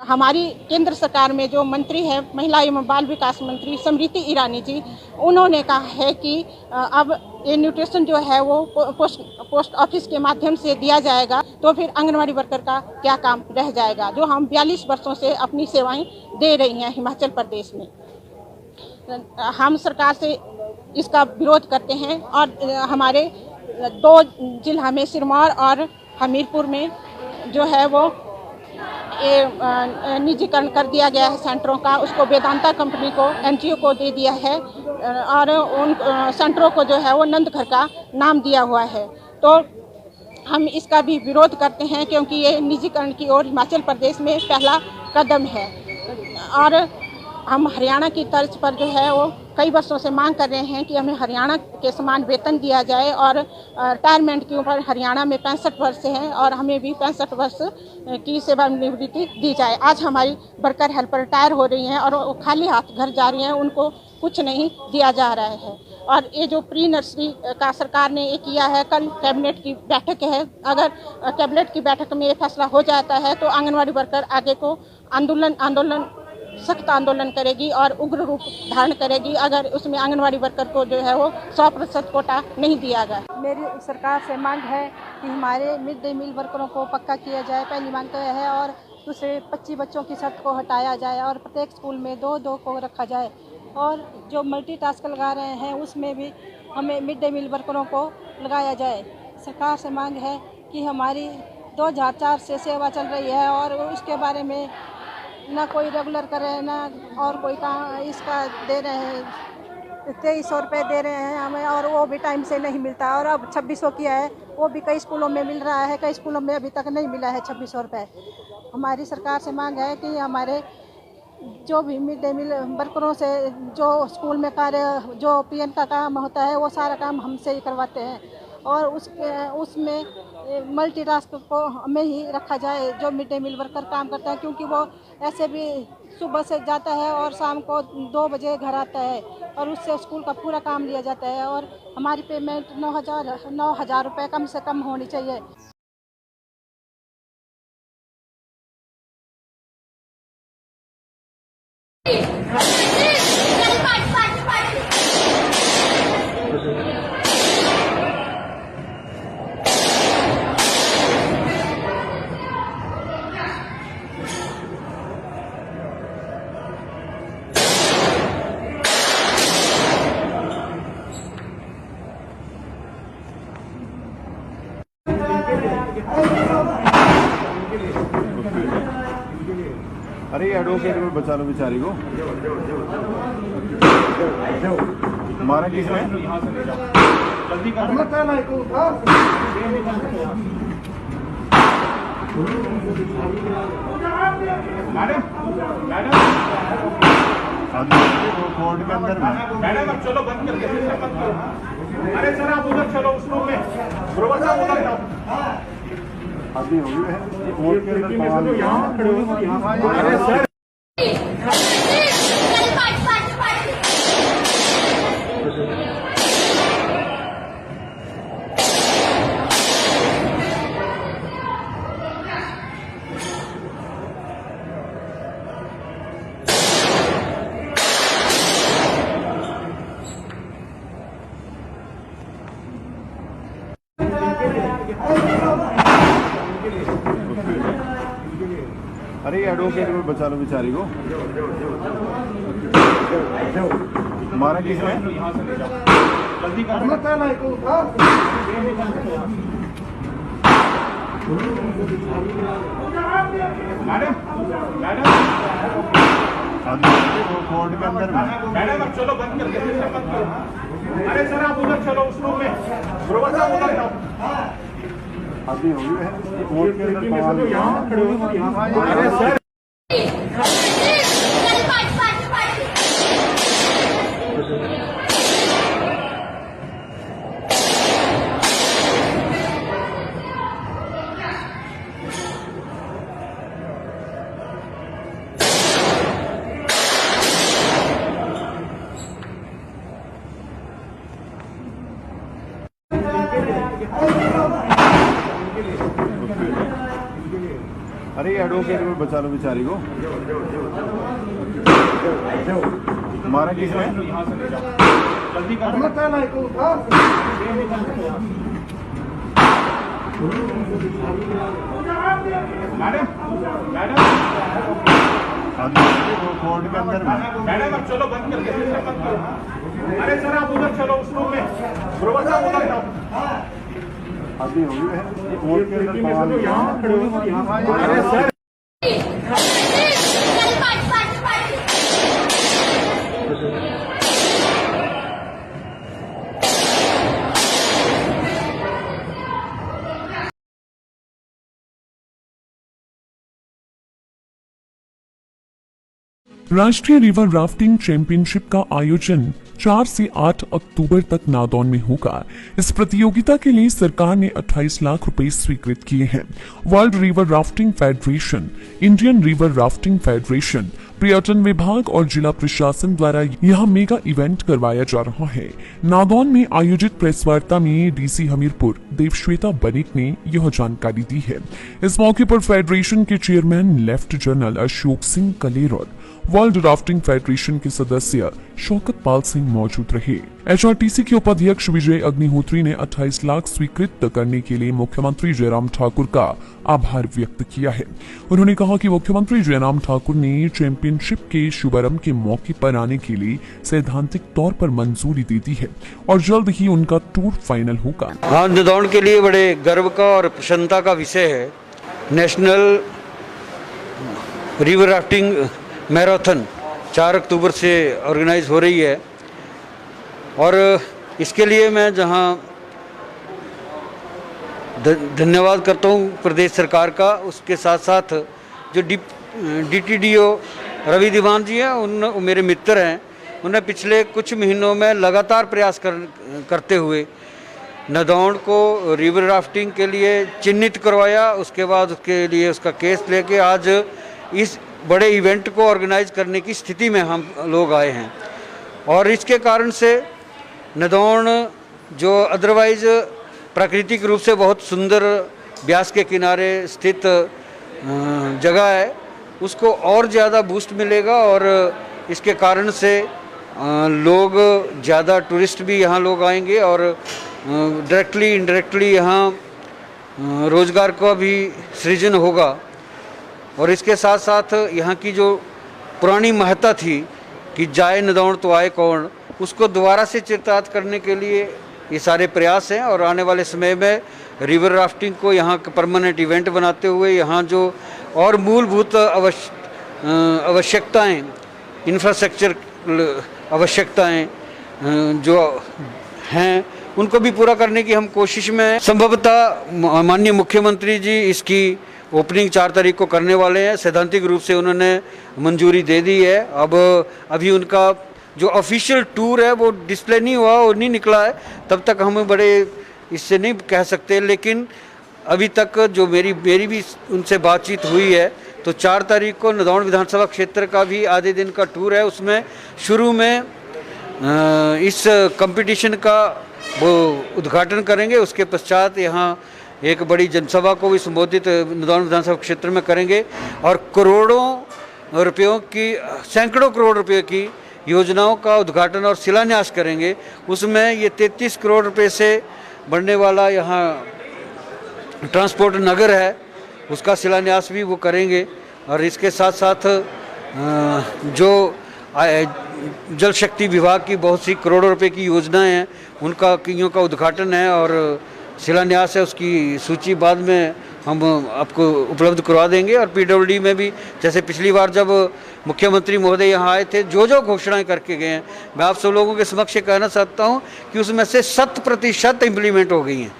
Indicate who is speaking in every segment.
Speaker 1: हमारी केंद्र सरकार में जो मंत्री है महिला एवं बाल विकास मंत्री स्मृति ईरानी जी, उन्होंने कहा है कि अब ये न्यूट्रिशन जो है वो पोस्ट ऑफिस के माध्यम से दिया जाएगा, तो फिर आंगनवाड़ी वर्कर का क्या काम रह जाएगा, जो हम 42 वर्षों से अपनी सेवाएं दे रही हैं हिमाचल प्रदेश में। हम सरकार से इसका विरोध करते हैं और हमारे 2 जिला में सिरमौर और हमीरपुर में जो है वो निजीकरण कर दिया गया है सेंटरों का, उसको वेदांता कंपनी को एनजीओ को दे दिया है और उन सेंटरों को जो है वो नंदघर का नाम दिया हुआ है। तो हम इसका भी विरोध करते हैं क्योंकि ये निजीकरण की ओर हिमाचल प्रदेश में पहला कदम है और हम हरियाणा की तर्ज पर जो है वो कई वर्षों से मांग कर रहे हैं कि हमें हरियाणा के समान वेतन दिया जाए और रिटायरमेंट के ऊपर हरियाणा में 65 वर्ष है और हमें भी 65 वर्ष की सेवानिवृत्ति दी जाए। आज हमारी वर्कर हेल्पर रिटायर हो रही हैं और वो खाली हाथ घर जा रही हैं, उनको कुछ नहीं दिया जा रहा है। और ये जो प्री नर्सरी का सरकार ने ये किया है, कल कैबिनेट की बैठक है, अगर कैबिनेट की बैठक में ये फैसला हो जाता है तो आंगनवाड़ी वर्कर आगे को आंदोलन सख्त आंदोलन करेगी और उग्र रूप धारण करेगी अगर उसमें आंगनवाड़ी वर्कर को जो है वो 100% कोटा नहीं दिया गया।
Speaker 2: मेरी सरकार से मांग है कि हमारे मिड डे मील वर्करों को पक्का किया जाए, पहली मांग तो यह है, और दूसरे 25 बच्चों की शर्त को हटाया जाए और प्रत्येक स्कूल में 2-2 को रखा जाए और जो मल्टीटास्क लगा रहे हैं उसमें भी हमें मिड डे मील वर्करों को लगाया जाए। सरकार से मांग है कि हमारी 2004 से सेवा चल रही है और उसके बारे में ना कोई रेगुलर करे ना और कोई काम इसका दे रहे हैं, 2300 रुपये दे रहे हैं हमें और वो भी टाइम से नहीं मिलता और अब 2600 किया है, वो भी कई स्कूलों में मिल रहा है, कई स्कूलों में अभी तक नहीं मिला है 2600 रुपये। हमारी सरकार से मांग है कि हमारे जो भी मिड डे मील वर्करों से जो स्कूल में कार्य जो पीएन का काम होता है वो सारा काम हमसे ही करवाते हैं और उसमें मल्टीटास्क को हमें ही रखा जाए जो मिड डे मील वर्कर काम करता है, क्योंकि वो ऐसे भी सुबह से जाता है और शाम को 2 बजे घर आता है और उससे स्कूल का पूरा काम लिया जाता है और हमारी पेमेंट 9,000 रुपये कम से कम होनी चाहिए।
Speaker 3: अरे एडवोकेट में बचा लो बेचारी को, मारा किसने? कोर्ट के अंदर मैडम अब चलो बंद कर दो। अरे सर आप उधर चलो उस रूम में, उधर जाओ। अभी हो गई है कोर्ट के अंदर यहाँ खड़े हो। अरे सर अरे एडवोकेट में बचा लो बेचारी को, मारा किसने? कोर्ट के अंदर मैडम अब चलो बंद कर दो। अरे सर आप उधर चलो उस रूम में, उधर जाओ। अभी हो गई है कोर्ट के अंदर यहाँ खड़े हो। अरे सर अरे एडवोकेट को बचा लो बेचारी को। मारा किसने? कोर्ट के अंदर मैडम अब चलो बंद करके मत करो। अरे सर आप उधर चलो उस रूम में, गुरुवर साहब उधर जाओ। अभी हो गई है कोर्ट के अंदर यहाँ खड़े हो यहाँ। अरे सर
Speaker 4: राष्ट्रीय रिवर राफ्टिंग चैंपियनशिप का आयोजन 4 से 8 अक्टूबर तक नादौन में होगा। इस प्रतियोगिता के लिए सरकार ने 28 लाख रुपए स्वीकृत किए हैं। World river rafting federation, Indian river rafting federation, पर्यटन विभाग और जिला प्रशासन द्वारा यह मेगा इवेंट करवाया जा रहा है। नादौन में आयोजित प्रेस वार्ता में डीसी हमीरपुर देवश्वेता बनिक ने यह जानकारी दी है। इस मौके पर फेडरेशन के chairman left general Ashok Singh Kaler और वर्ल्ड राफ्टिंग फेडरेशन के सदस्य शौकत पाल सिंह मौजूद रहे। एचआरटीसी के उपाध्यक्ष विजय अग्निहोत्री ने 28 लाख स्वीकृत करने के लिए मुख्यमंत्री जयराम ठाकुर का आभार व्यक्त किया है। उन्होंने कहा कि मुख्यमंत्री जयराम ठाकुर ने चैंपियनशिप के शुभारंभ के मौके पर आने के लिए सैद्धांतिक तौर पर मंजूरी दे दी है और जल्द ही उनका टूर फाइनल होगा।
Speaker 5: हाँ, नादौन के लिए बड़े गर्व का और प्रसन्नता का विषय है। नेशनल रिवर राफ्टिंग मैराथन 4 अक्टूबर से ऑर्गेनाइज हो रही है और इसके लिए मैं जहां धन्यवाद करता हूं प्रदेश सरकार का, उसके साथ साथ जो डीटीडीओ रवि दीवान जी हैं, उन मेरे मित्र हैं। उन्हें पिछले कुछ महीनों में लगातार प्रयास करते हुए नादौन को रिवर राफ्टिंग के लिए चिन्हित करवाया। उसके बाद उसके लिए उसका केस लेके आज इस बड़े इवेंट को ऑर्गेनाइज करने की स्थिति में हम लोग आए हैं। और इसके कारण से नादौन जो अदरवाइज प्राकृतिक रूप से बहुत सुंदर ब्यास के किनारे स्थित जगह है, उसको और ज़्यादा बूस्ट मिलेगा और इसके कारण से लोग ज़्यादा टूरिस्ट भी यहाँ लोग आएंगे और डायरेक्टली इनडायरेक्टली यहाँ रोज़गार का भी सृजन होगा। और इसके साथ साथ यहाँ की जो पुरानी महत्ता थी कि जाए नादौन तो आए कौन, उसको दोबारा से चिरताज करने के लिए ये सारे प्रयास हैं। और आने वाले समय में रिवर राफ्टिंग को यहाँ का परमानेंट इवेंट बनाते हुए यहाँ जो और मूलभूत आवश्यकताएं, इंफ्रास्ट्रक्चर आवश्यकताएं जो हैं, उनको भी पूरा करने की हम कोशिश में हैं। संभवतः माननीय मुख्यमंत्री जी इसकी ओपनिंग 4 तारीख को करने वाले हैं। सैद्धांतिक रूप से उन्होंने मंजूरी दे दी है। अब अभी उनका जो ऑफिशियल टूर है वो डिस्प्ले नहीं हुआ और नहीं निकला है, तब तक हम बड़े इससे नहीं कह सकते। लेकिन अभी तक जो मेरी भी उनसे बातचीत हुई है तो 4 तारीख को नादौन विधानसभा क्षेत्र का भी आधे दिन का टूर है। उसमें शुरू में इस कंपटीशन का वो उद्घाटन करेंगे, उसके पश्चात यहाँ एक बड़ी जनसभा को भी संबोधित नादौन विधानसभा क्षेत्र में करेंगे और करोड़ों रुपयों की, सैकड़ों करोड़ रुपए की योजनाओं का उद्घाटन और शिलान्यास करेंगे। उसमें ये 33 करोड़ रुपए से बनने वाला यहाँ ट्रांसपोर्ट नगर है, उसका शिलान्यास भी वो करेंगे। और इसके साथ साथ जो जल शक्ति विभाग की बहुत सी करोड़ों रुपए की योजनाएं हैं, उनका कईयों का उद्घाटन है और शिलान्यास है। उसकी सूची बाद में हम आपको उपलब्ध करवा देंगे। और पीडब्ल्यूडी में भी जैसे पिछली बार जब मुख्यमंत्री महोदय यहाँ आए थे, जो घोषणाएं करके गए हैं, मैं आप सब लोगों के समक्ष कहना चाहता हूँ कि उसमें से 100% इम्प्लीमेंट हो गई हैं।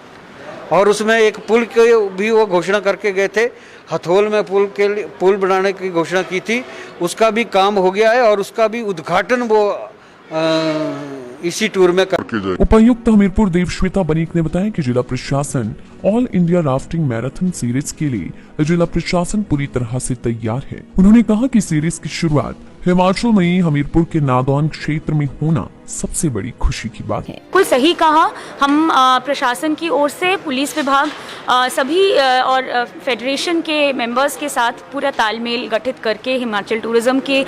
Speaker 5: और उसमें एक पुल के भी वो घोषणा करके गए थे, हथोल में पुल बनाने की घोषणा की थी, उसका भी काम हो गया है और उसका भी उद्घाटन वो इसी टूर में कर।
Speaker 4: उपायुक्त हमीरपुर देवश्वेता बनिक ने बताया कि जिला प्रशासन all India rafting marathon series के लिए जिला प्रशासन पूरी तरह से तैयार है। उन्होंने कहा कि सीरीज की शुरुआत हिमाचल में हमीरपुर के नादौन क्षेत्र में होना सबसे बड़ी खुशी की बात है।
Speaker 6: बिल्कुल सही कहा। हम प्रशासन की ओर से पुलिस विभाग सभी और फेडरेशन के मेंबर्स के साथ पूरा तालमेल गठित करके हिमाचल टूरिज्म के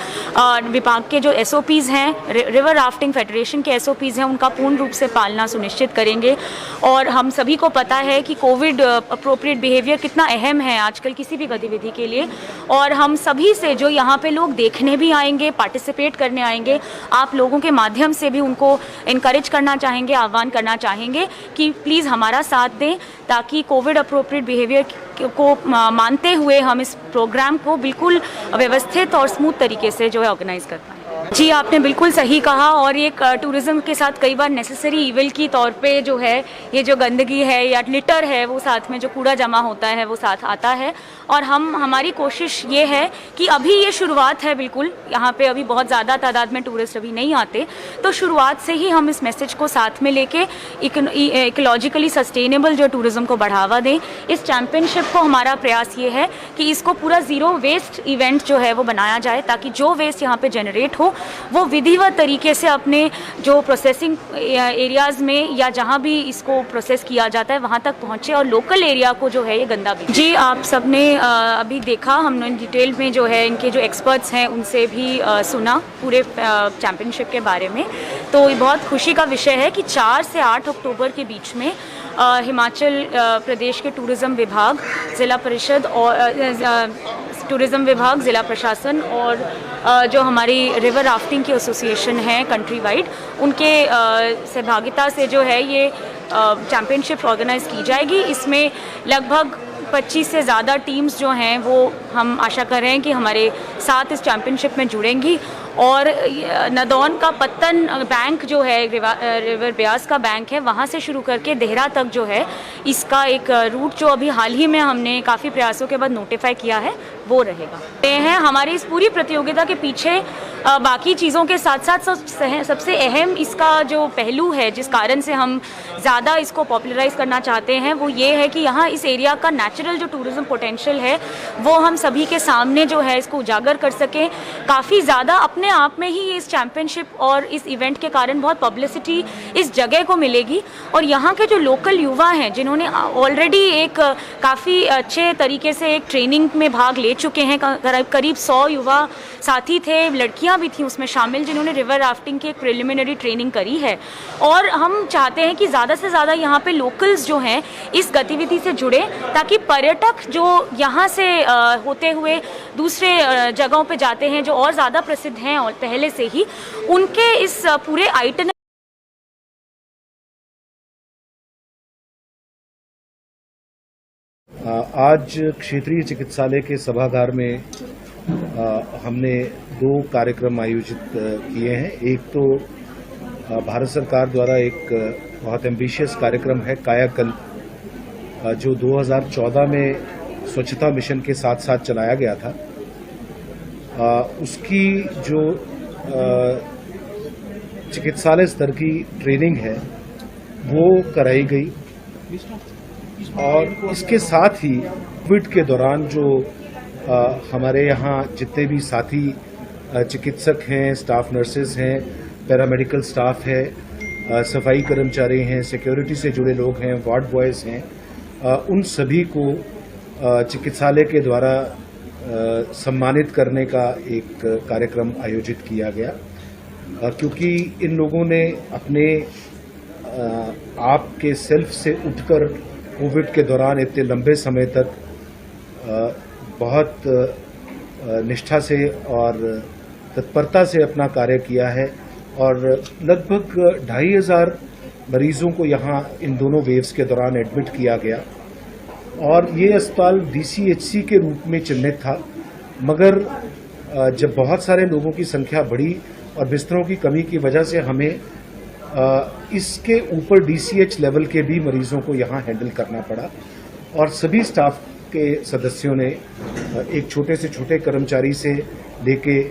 Speaker 6: विभाग के जो SOPs हैं, रिवर राफ्टिंग फेडरेशन के SOPs हैं, उनका पूर्ण रूप से पालना सुनिश्चित करेंगे। और हम सभी को पता है कि कोविड अप्रोप्रिएट बिहेवियर कितना अहम है आजकल किसी भी गतिविधि के लिए, और हम सभी से जो यहाँ पे लोग देखने भी आएंगे, पार्टिसिपेट करने आएंगे, आप लोगों के माध्यम से भी उनको इनकरेज करना चाहेंगे, आह्वान करना चाहेंगे कि प्लीज़ हमारा साथ दें, ताकि कोविड अप्रोप्रिएट बिहेवियर को मानते हुए हम इस प्रोग्राम को बिल्कुल व्यवस्थित और स्मूथ तरीके से जो है ऑर्गेनाइज कर पाएँ। जी, आपने बिल्कुल सही कहा, और एक टूरिज्म के साथ कई बार नेसेसरी इविल की तौर पे जो है ये जो गंदगी है या लिटर है, वो साथ में जो कूड़ा जमा होता है वो साथ आता है। और हमारी कोशिश ये है कि अभी ये शुरुआत है, बिल्कुल यहाँ पे अभी बहुत ज़्यादा तादाद में टूरिस्ट अभी नहीं आते, तो शुरुआत से ही हम इस मैसेज को साथ में लेके इकोलॉजिकली सस्टेनेबल जो टूरिज्म को बढ़ावा दें। इस चैम्पियनशिप को हमारा प्रयास ये है कि इसको पूरा ज़ीरो वेस्ट इवेंट जो है वो बनाया जाए, ताकि जो वेस्ट यहाँ पे जनरेट हो वो विधिवत तरीके से अपने जो प्रोसेसिंग एरियाज़ में या जहाँ भी इसको प्रोसेस किया जाता है वहाँ तक पहुँचे, और लोकल एरिया को जो है ये गंदा भी। जी, आप सबने अभी देखा, हमने डिटेल में जो है इनके जो एक्सपर्ट्स हैं उनसे भी सुना पूरे चैम्पियनशिप के बारे में। तो ये बहुत खुशी का विषय है कि 4 से 8 अक्टूबर के बीच में हिमाचल प्रदेश के टूरिज़्म विभाग, ज़िला परिषद और टूरिज़्म विभाग, ज़िला प्रशासन और जो हमारी रिवर राफ्टिंग की एसोसिएशन है कंट्री वाइड, उनके सहभागिता से जो है ये चैम्पियनशिप ऑर्गेनाइज़ की जाएगी। इसमें लगभग 25 से ज़्यादा टीम्स जो हैं वो हम आशा कर रहे हैं कि हमारे साथ इस चैम्पियनशिप में जुड़ेंगी। और नदौन का पत्तन बैंक जो है, रिवर ब्यास का बैंक है, वहाँ से शुरू करके देहरा तक जो है इसका एक रूट जो अभी हाल ही में हमने काफ़ी प्रयासों के बाद नोटिफाई किया है वो रहेगा। ये है हमारी इस पूरी प्रतियोगिता के पीछे बाकी चीज़ों के साथ साथ सबसे अहम इसका जो पहलू है, जिस कारण से हम ज़्यादा इसको पॉपुलराइज़ करना चाहते हैं, वो ये है कि यहाँ इस एरिया का नेचुरल जो टूरिज़्म पोटेंशियल है वो हम सभी के सामने जो है इसको उजागर कर सकें। काफ़ी ज़्यादा अपने आप में ही इस चैम्पियनशिप और इस इवेंट के कारण बहुत पब्लिसिटी इस जगह को मिलेगी, और यहाँ के जो लोकल युवा हैं जिन्होंने ऑलरेडी एक काफ़ी अच्छे तरीके से एक ट्रेनिंग में भाग ले चुके हैं, करीब 100 युवा साथी थे, लड़कियां भी थी उसमें शामिल, जिन्होंने रिवर राफ्टिंग की एक प्रिलिमिनरी ट्रेनिंग करी है। और हम चाहते हैं कि ज़्यादा से ज़्यादा यहाँ पे लोकल्स जो हैं इस गतिविधि से जुड़े, ताकि पर्यटक जो यहाँ से होते हुए दूसरे जगहों पे जाते हैं जो और ज़्यादा प्रसिद्ध हैं और पहले से ही, उनके इस पूरे आइटन
Speaker 7: आज क्षेत्रीय चिकित्सालय के सभागार में हमने 2 कार्यक्रम आयोजित किए हैं। एक तो भारत सरकार द्वारा एक बहुत एम्बिशियस कार्यक्रम है कायाकल्प, जो 2014 में स्वच्छता मिशन के साथ साथ चलाया गया था। उसकी जो चिकित्सालय स्तर की ट्रेनिंग है वो कराई गई, और इसके साथ ही कोविड के दौरान जो हमारे यहाँ जितने भी साथी चिकित्सक हैं, स्टाफ नर्सेज हैं, पैरामेडिकल स्टाफ है, सफाई कर्मचारी हैं, सिक्योरिटी से जुड़े लोग हैं, वार्ड बॉयज हैं, उन सभी को चिकित्सालय के द्वारा सम्मानित करने का एक कार्यक्रम आयोजित किया गया, क्योंकि इन लोगों ने अपने आप के सेल्फ से उठकर कोविड के दौरान इतने लंबे समय तक बहुत निष्ठा से और तत्परता से अपना कार्य किया है, और लगभग 2500 मरीजों को यहाँ इन दोनों वेव्स के दौरान एडमिट किया गया। और ये अस्पताल DCHC के रूप में चिन्हित था, मगर जब बहुत सारे लोगों की संख्या बढ़ी और बिस्तरों की कमी की वजह से हमें इसके ऊपर DCH लेवल के भी मरीजों को यहाँ हैंडल करना पड़ा, और सभी स्टाफ के सदस्यों ने एक छोटे से छोटे कर्मचारी से लेके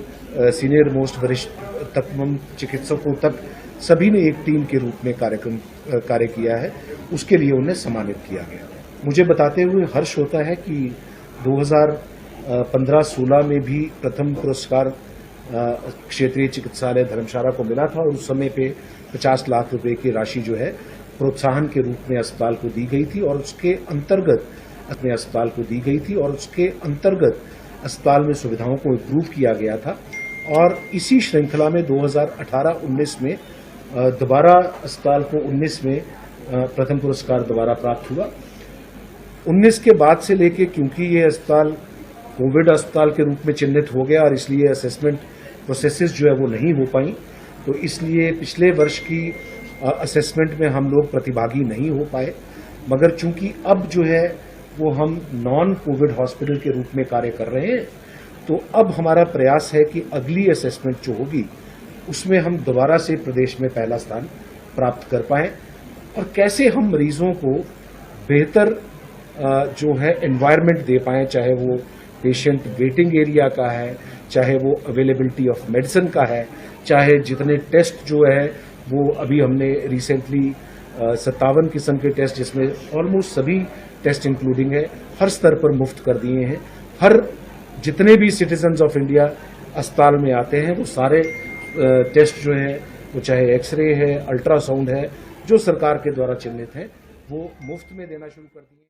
Speaker 7: सीनियर मोस्ट वरिष्ठ तमाम चिकित्सकों तक सभी ने एक टीम के रूप में कार्य किया है। उसके लिए उन्हें सम्मानित किया गया। मुझे बताते हुए हर्ष होता है कि 2015-16 में भी प्रथम पुरस्कार क्षेत्रीय चिकित्सालय धर्मशाला को मिला था, और उस समय पे 50 लाख रुपए की राशि जो है प्रोत्साहन के रूप में अस्पताल को दी गई थी और उसके अंतर्गत अपने अस्पताल को दी गई थी और उसके अंतर्गत अस्पताल में सुविधाओं को इम्प्रूव किया गया था। और इसी श्रृंखला में 2018-19 में दोबारा अस्पताल को 19 में प्रथम पुरस्कार दोबारा प्राप्त हुआ। 19 के बाद से लेके क्योंकि ये अस्पताल कोविड अस्पताल के रूप में चिन्हित हो गया और इसलिए असेसमेंट प्रोसेसेस जो है वो नहीं हो पाई, तो इसलिए पिछले वर्ष की असेसमेंट में हम लोग प्रतिभागी नहीं हो पाए। मगर चूंकि अब जो है वो हम नॉन कोविड हॉस्पिटल के रूप में कार्य कर रहे हैं, तो अब हमारा प्रयास है कि अगली असेसमेंट जो होगी उसमें हम दोबारा से प्रदेश में पहला स्थान प्राप्त कर पाएं और कैसे हम मरीजों को बेहतर जो है एनवायरनमेंट दे पाएं, चाहे वो पेशेंट वेटिंग एरिया का है, चाहे वो अवेलेबिलिटी ऑफ मेडिसिन का है, चाहे जितने टेस्ट जो है वो अभी हमने रिसेंटली 57 किस्म के टेस्ट जिसमें ऑलमोस्ट सभी टेस्ट इंक्लूडिंग है हर स्तर पर मुफ्त कर दिए हैं। हर जितने भी सिटीजन्स ऑफ इंडिया अस्पताल में आते हैं वो सारे टेस्ट जो है वो चाहे एक्सरे है, अल्ट्रासाउंड है, जो सरकार के द्वारा चिन्हित है वो मुफ्त में देना शुरू कर दिए।